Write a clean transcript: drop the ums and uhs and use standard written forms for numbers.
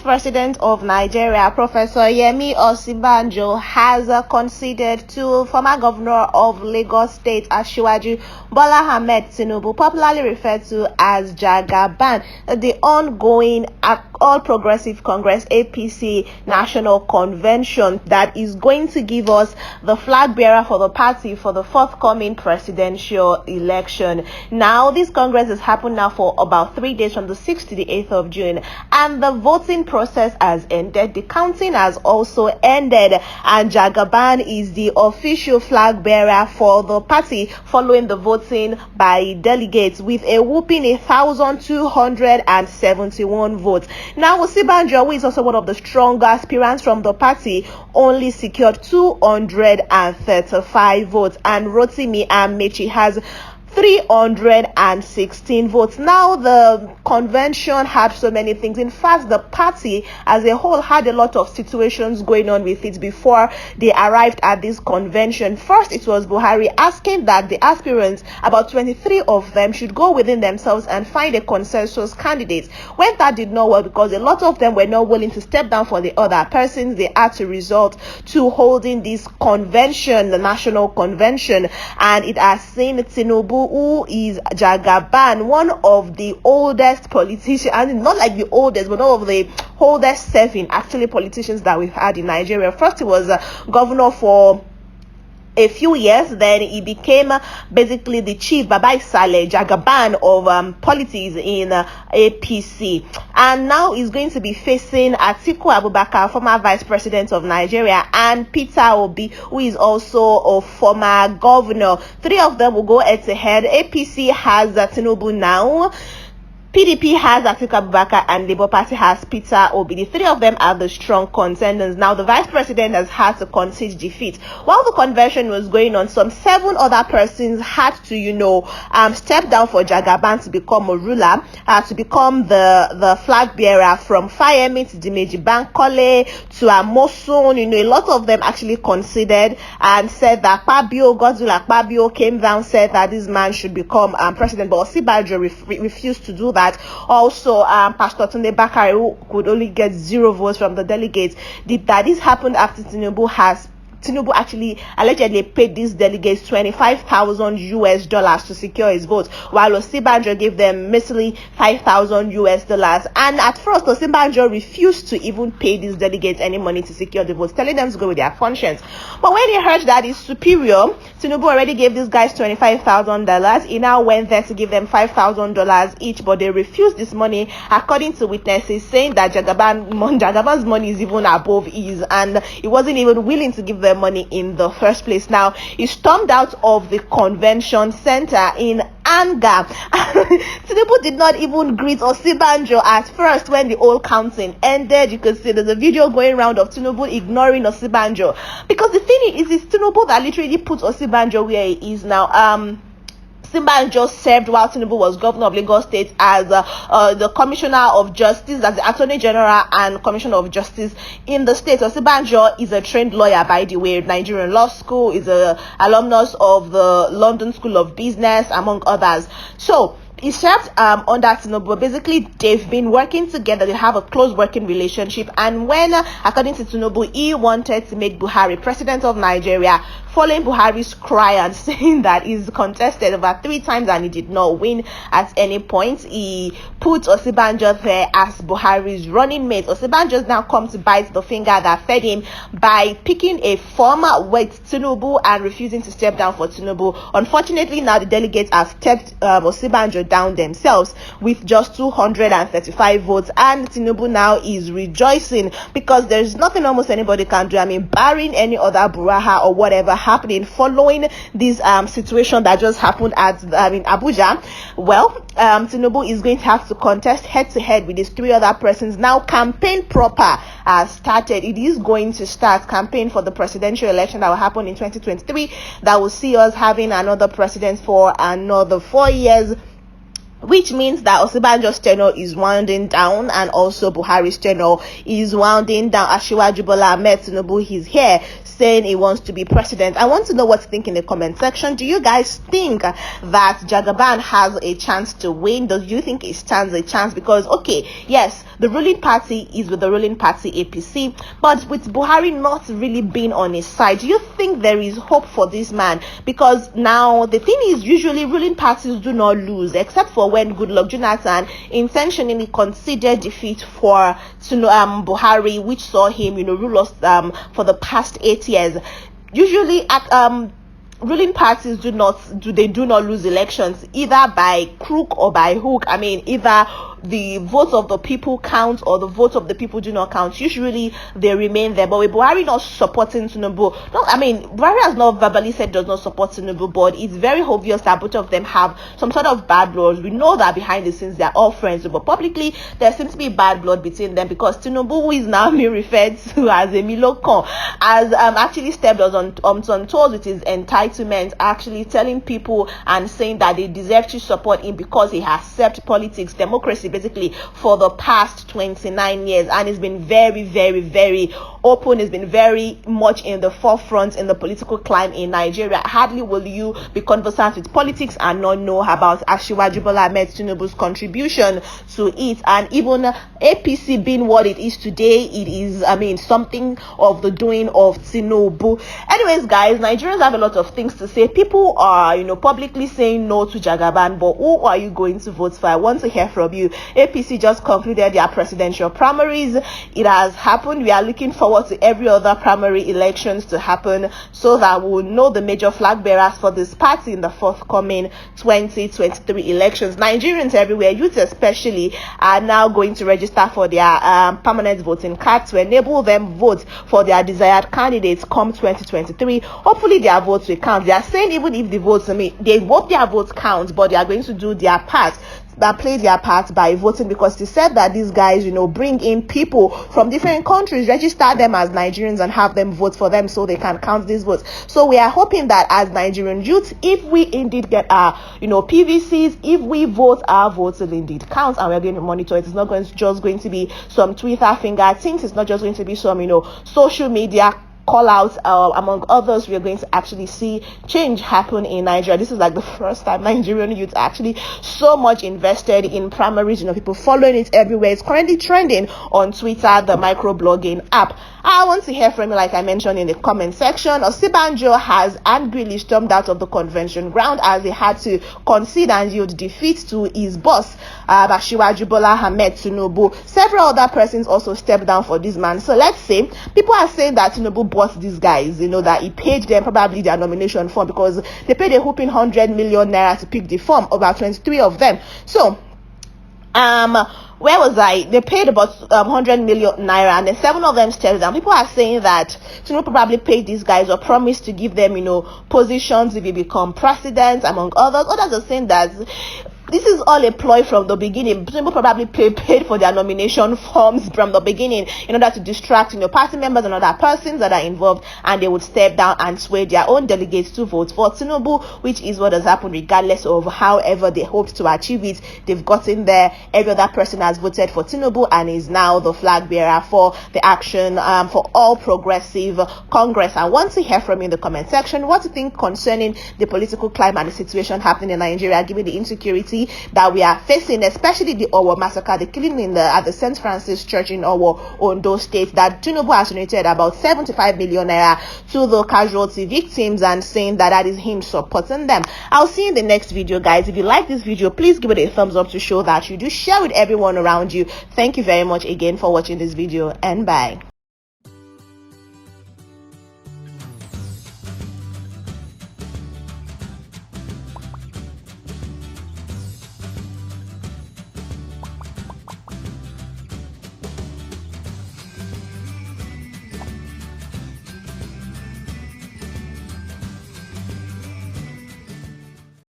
Vice President of Nigeria, Professor Yemi Osibanjo, has conceded to former Governor of Lagos State, Asiwaju Bola Ahmed Tinubu, popularly referred to as Jagaban, the ongoing All Progressive Congress APC National Convention that is going to give us the flag bearer for the party for the forthcoming presidential election. Now, this Congress has happened now for about 3 days, from the 6th to the 8th of June, and the voting process has ended. The counting has also ended, and Jagaban is the official flag bearer for the party following the voting by delegates with a whooping 1,271 votes. Now, Osibanjo, who is also one of the stronger aspirants from the party, only secured 235 votes, and Rotimi Amechi has 316 votes. Now, the convention had so many things. In fact, the party as a whole had a lot of situations going on with it before they arrived at this convention. First, it was Buhari asking that the aspirants, about 23 of them, should go within themselves and find a consensus candidate. When that did not work, because a lot of them were not willing to step down for the other persons, they had to resort to holding this convention, the national convention, and it has seen Tinubu, who is Jagaban, one of the oldest politicians, and not like the oldest, but one of the oldest serving actually politicians that we've had in Nigeria. First, he was governor for a few years, then he became basically the chief Jagaban of politics in APC, and now he's going to be facing Atiku Abubakar, former vice president of Nigeria, and Peter Obi, who is also a former governor. Three of them will go head to head. APC has Tinubu now, PDP has Atiku Abubakar, and Labour Party has Peter Obi. The three of them are the strong contenders. Now, the vice president has had to concede defeat. While the convention was going on, some 7 other persons had to, step down for Jagaban to become a ruler, to become the flag bearer, from Fayemi to Dimeji Bankole to Amosun. A lot of them actually conceded and said that Godzilla Akpabio came down, said that this man should become president, but Osibanjo refused to do that. Also, Pastor Tunde Bakare, who could only get 0 votes from the delegates, did that. This happened after Tinubu actually allegedly paid these delegates $25,000 to secure his votes, while Osibanjo gave them measly $5,000. And at first, Osibanjo refused to even pay these delegates any money to secure the votes, telling them to go with their conscience. But when he heard that his superior, Tinubu, already gave these guys $25,000, he now went there to give them $5,000 each, but they refused this money, according to witnesses, saying that Jagaban's money is even above his, and he wasn't even willing to give them money in the first place. Now, he stormed out of the convention center in anger. Tinubu did not even greet Osibanjo at first. When the whole counting ended, you can see there's a video going around of Tinubu ignoring Osibanjo, because the thing is, it's Tinubu that literally put Osibanjo where he is now. Osibanjo served while Tinubu was governor of Lagos State as the Commissioner of Justice, as the Attorney General and Commissioner of Justice in the state. Osibanjo is a trained lawyer, by the way, Nigerian Law School, is a alumnus of the London School of Business, among others. So he served under Tinubu. Basically, they've been working together. They have a close working relationship. And when, according to Tinubu, he wanted to make Buhari president of Nigeria, following Buhari's cry and saying that he's contested over 3 times and he did not win at any point, he put Osibanjo there as Buhari's running mate. Osibanjo's now come to bite the finger that fed him by picking a form with Tinubu and refusing to step down for Tinubu. Unfortunately, now the delegates have stepped Osibanjo down themselves with just 235 votes, and Tinubu now is rejoicing because there's nothing almost anybody can do. Barring any other brouhaha or whatever happening following this situation that just happened at Abuja, well, Tinubu is going to have to contest head-to-head with these 3 other persons. Now, campaign proper has started. It is going to start campaign for the presidential election that will happen in 2023, that will see us having another president for another 4 years. which means that Osibanjo's tenure is winding down, and also Buhari's tenure is winding down. Asiwaju Bola Ahmed Tinubu, he's here saying he wants to be president. I want to know what you think in the comment section. Do you guys think that Jagaban has a chance to win? Do you think he stands a chance? Because, okay, yes, the ruling party is with the ruling party APC, but with Buhari not really being on his side, do you think there is hope for this man? Because now the thing is, usually ruling parties do not lose, except for when Goodluck Jonathan intentionally conceded defeat for Buhari, which saw him, rule us for the past 8 years. Usually, ruling parties do not lose elections either by crook or by hook. I mean, either the votes of the people count or the votes of the people do not count. Usually they remain there. But with Buhari not supporting Tinubu, Buhari has not verbally said does not support Tinubu, but it's very obvious that both of them have some sort of bad blood. We know that behind the scenes they are all friends, but publicly there seems to be bad blood between them, because Tinubu, who is now being referred to as a Milokon, has actually stepped on toes with his entitlement, actually telling people and saying that they deserve to support him because he has served politics, democracy, basically, for the past 29 years, and it's been very, very, very open. It's been very much in the forefront in the political climate in Nigeria. Hardly will you be conversant with politics and not know about Asiwaju Bola Ahmed Tinubu's contribution to it. And even APC being what it is today, it is, something of the doing of Tinubu. Anyways, guys, Nigerians have a lot of things to say. People are, publicly saying no to Jagaban, but who are you going to vote for? I want to hear from you. APC just concluded their presidential primaries. It has happened. We are looking forward to every other primary elections to happen, so that we'll know the major flag bearers for this party in the forthcoming 2023 elections. Nigerians everywhere, youth especially, are now going to register for their permanent voting cards to enable them vote for their desired candidates come 2023. Hopefully their votes will count. They are saying even if the votes, they hope their votes count, but they are going to do their part, that play their part by voting, because they said that these guys, bring in people from different countries, register them as Nigerians and have them vote for them so they can count these votes. So we are hoping that as Nigerian youth, if we indeed get our, PVCs, if we vote, our votes will indeed count, and we're going to monitor it. It's not just going to be some Twitter finger things. It's not just going to be some, social media call out, among others. We are going to actually see change happen in Nigeria. This is like the first time Nigerian youth actually so much invested in primaries. People following it everywhere. It's currently trending on Twitter, the microblogging app. I want to hear from you, like I mentioned in the comment section. Osibanjo has angrily stormed out of the convention ground as he had to concede and yield defeat to his boss, Asiwaju Bola Ahmed Tinubu. Several other persons also stepped down for this man. So let's say people are saying that Tinubu bought these guys, that he paid them probably their nomination form, because they paid a whooping 100 million naira to pick the form, about 23 of them. So where was I? They paid about 100 million naira, and then 7 of them stepped down. People are saying that Tinubu probably paid these guys or promised to give them, positions if he become president, among others. Others are saying that this is all a ploy from the beginning. People probably paid for their nomination forms from the beginning in order to distract, party members and other persons that are involved, and they would step down and sway their own delegates to vote for Tinubu, which is what has happened regardless of however they hoped to achieve it. They've gotten there. Every other person has voted for Tinubu and is now the flag bearer for the Action for All Progressive Congress. I want to hear from you in the comment section. What do you think concerning the political climate and the situation happening in Nigeria, given the insecurity that we are facing, especially the Owo massacre, the killing at the St. Francis Church in Owo, Ondo State, that Tinubu has donated about 75 million naira to the casualty victims, and saying that is him supporting them. I'll see you in the next video, guys. If you like this video, please give it a thumbs up to show that you do. Share with everyone around you. Thank you very much again for watching this video, and bye.